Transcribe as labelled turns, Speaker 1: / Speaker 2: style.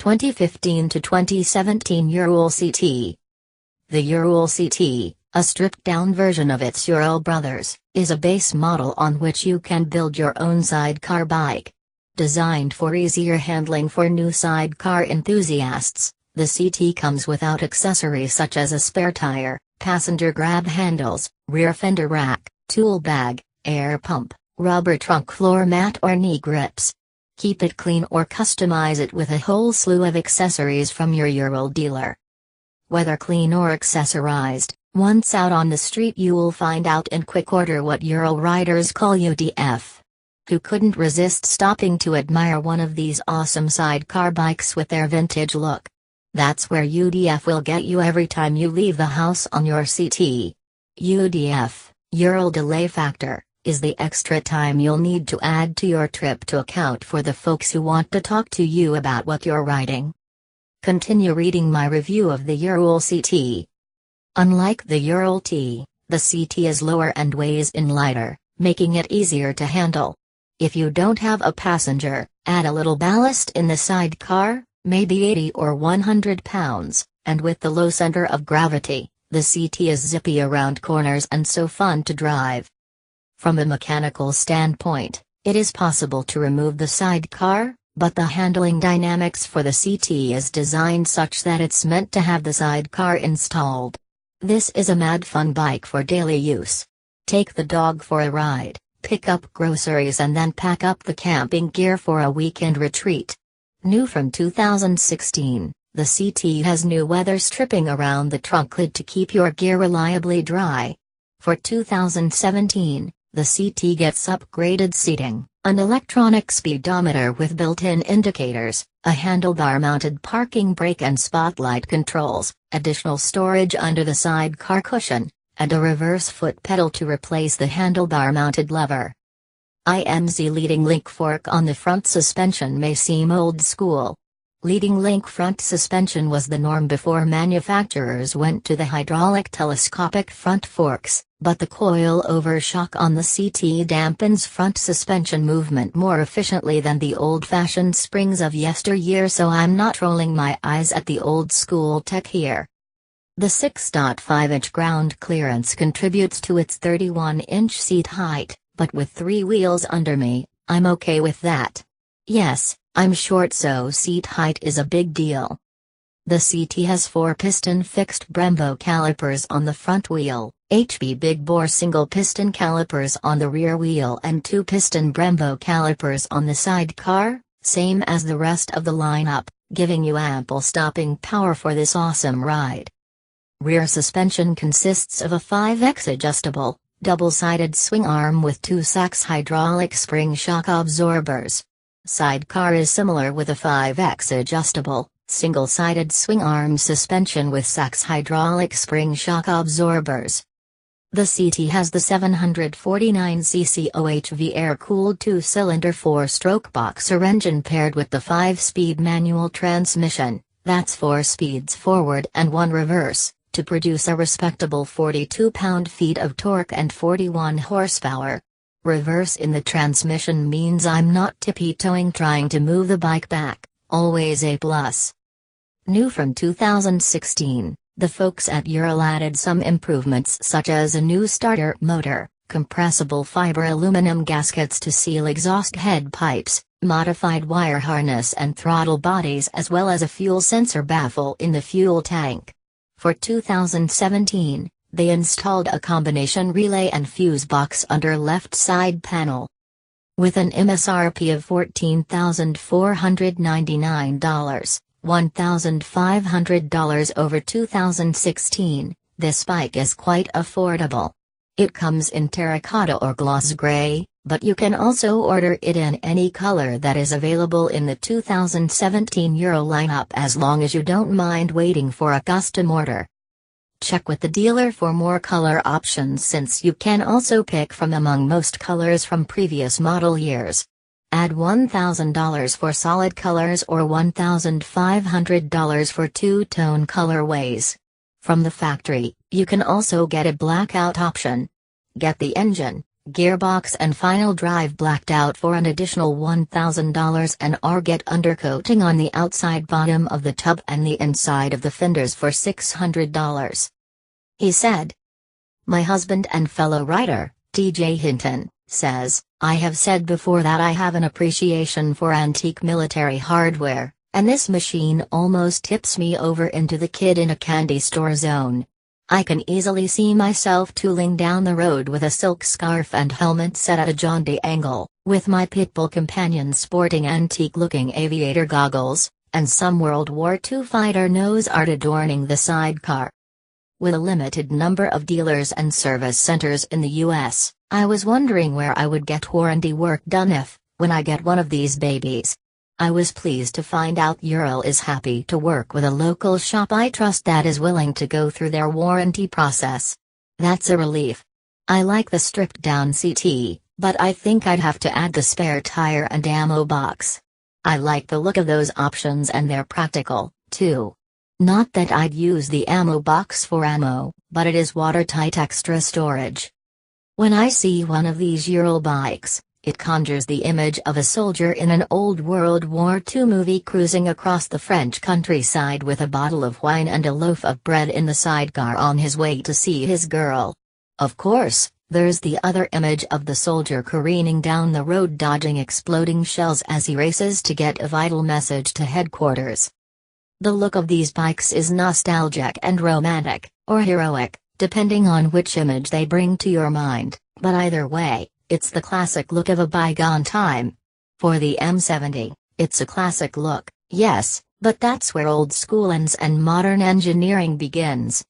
Speaker 1: 2015 to 2017 Ural CT. The Ural CT, a stripped-down version of its Ural brothers, is a base model on which you can build your own sidecar bike. Designed for easier handling for new sidecar enthusiasts, the CT comes without accessories such as a spare tire, passenger grab handles, rear fender rack, tool bag, air pump, rubber trunk floor mat or knee grips. Keep it clean or customize it with a whole slew of accessories from your Ural dealer. Whether clean or accessorized, once out on the street you'll find out in quick order what Ural riders call UDF. Who couldn't resist stopping to admire one of these awesome sidecar bikes with their vintage look? That's where UDF will get you every time you leave the house on your CT. UDF, Ural Delay Factor, is the extra time you'll need to add to your trip to account for the folks who want to talk to you about what you're riding. Continue reading my review of the Ural CT. Unlike the Ural T, the CT is lower and weighs in lighter, making it easier to handle. If you don't have a passenger, add a little ballast in the sidecar, maybe 80 or 100 pounds, and with the low center of gravity, the CT is zippy around corners and so fun to drive. From a mechanical standpoint, it is possible to remove the sidecar, but the handling dynamics for the CT is designed such that it's meant to have the sidecar installed. This is a mad fun bike for daily use. Take the dog for a ride, pick up groceries and then pack up the camping gear for a weekend retreat. New from 2016, the CT has new weather stripping around the trunk lid to keep your gear reliably dry. For 2017, the CT gets upgraded seating, an electronic speedometer with built-in indicators, a handlebar-mounted parking brake and spotlight controls, additional storage under the sidecar cushion, and a reverse foot pedal to replace the handlebar-mounted lever. IMZ leading link fork on the front suspension may seem old school. Leading link front suspension was the norm before manufacturers went to the hydraulic telescopic front forks, but the coil-over shock on the CT dampens front suspension movement more efficiently than the old-fashioned springs of yesteryear, so I'm not rolling my eyes at the old-school tech here. The 6.5-inch ground clearance contributes to its 31-inch seat height, but with 3 wheels under me, I'm okay with that. Yes, I'm short so seat height is a big deal. The CT has 4-piston fixed Brembo calipers on the front wheel, HB big bore single piston calipers on the rear wheel and 2-piston Brembo calipers on the sidecar, same as the rest of the lineup, giving you ample stopping power for this awesome ride. Rear suspension consists of a 5X adjustable, double-sided swing arm with 2 Sachs hydraulic spring shock absorbers. Sidecar is similar with a 5X adjustable, single-sided swing arm suspension with Sachs hydraulic spring shock absorbers. The CT has the 749cc OHV air-cooled 2-cylinder 4-stroke boxer engine paired with the 5-speed manual transmission, that's 4 speeds forward and 1 reverse, to produce a respectable 42 pound-feet of torque and 41 horsepower. Reverse in the transmission means I'm not tippy-toeing trying to move the bike back, always a plus. New from 2016, the folks at Ural added some improvements such as a new starter motor, compressible fiber aluminum gaskets to seal exhaust head pipes, modified wire harness and throttle bodies as well as a fuel sensor baffle in the fuel tank. For 2017, they installed a combination relay and fuse box under left side panel. With an MSRP of $14,499, $1,500 over 2016, this bike is quite affordable. It comes in terracotta or gloss gray, but you can also order it in any color that is available in the 2017 Ural lineup as long as you don't mind waiting for a custom order. Check with the dealer for more color options since you can also pick from among most colors from previous model years. Add $1,000 for solid colors or $1,500 for two-tone colorways. From the factory, you can also get a blackout option. Get the engine, gearbox and final drive blacked out for an additional $1,000 and get undercoating on the outside bottom of the tub and the inside of the fenders for $600. He said. My husband and fellow writer, TJ Hinton, says, I have said before that I have an appreciation for antique military hardware, and this machine almost tips me over into the kid in a candy store zone. I can easily see myself tooling down the road with a silk scarf and helmet set at a jaunty angle, with my pitbull companion sporting antique-looking aviator goggles, and some World War II fighter nose art adorning the sidecar. With a limited number of dealers and service centers in the U.S., I was wondering where I would get warranty work done when I get one of these babies. I was pleased to find out Ural is happy to work with a local shop I trust that is willing to go through their warranty process. That's a relief. I like the stripped-down CT, but I think I'd have to add the spare tire and ammo box. I like the look of those options and they're practical, too. Not that I'd use the ammo box for ammo, but it is watertight extra storage. When I see one of these Ural bikes, it conjures the image of a soldier in an old World War II movie cruising across the French countryside with a bottle of wine and a loaf of bread in the sidecar on his way to see his girl. Of course, there's the other image of the soldier careening down the road dodging exploding shells as he races to get a vital message to headquarters. The look of these bikes is nostalgic and romantic, or heroic, depending on which image they bring to your mind, but either way, it's the classic look of a bygone time. For the M70, it's a classic look, yes, but that's where old school ends and modern engineering begins.